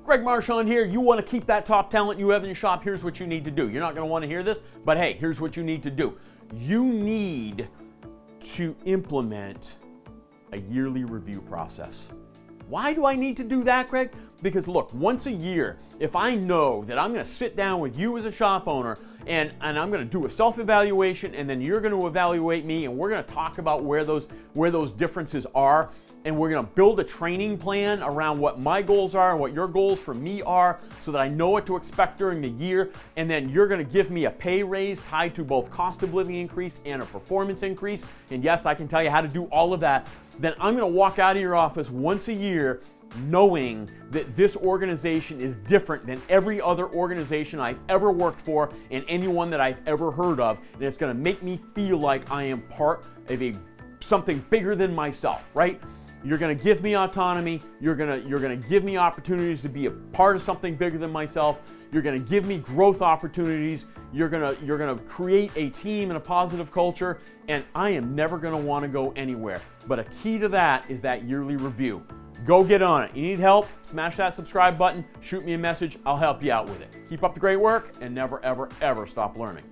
Greg Marchand here. You want to keep that top talent you have in your shop? Here's what you need to do. You're not going to want to hear this, but hey, here's what you need to do. You need to implement a yearly review process. Why do I need to do that, Greg? Because look, once a year, if I know that I'm going to sit down with you as a shop owner and I'm going to do a self-evaluation, and then you're going to evaluate me, and we're going to talk about where those differences are, and we're going to build a training plan around what my goals are and what your goals for me are, so that I know what to expect during the year, and then you're going to give me a pay raise tied to both cost of living increase and a performance increase, and yes, I can tell you how to do all of that. Then I'm going to walk out of your office once a year knowing that this organization is different than every other organization I've ever worked for and anyone that I've ever heard of, and it's going to make me feel like I am part of something bigger than myself, right? You're going to give me autonomy. You're going to give me opportunities to be a part of something bigger than myself. You're going to give me growth opportunities. You're going to create a team and a positive culture, and I am never going to want to go anywhere. But a key to that is that yearly review. Go get on it. You need help? Smash that subscribe button. Shoot me a message. I'll help you out with it. Keep up the great work and never, ever, ever stop learning.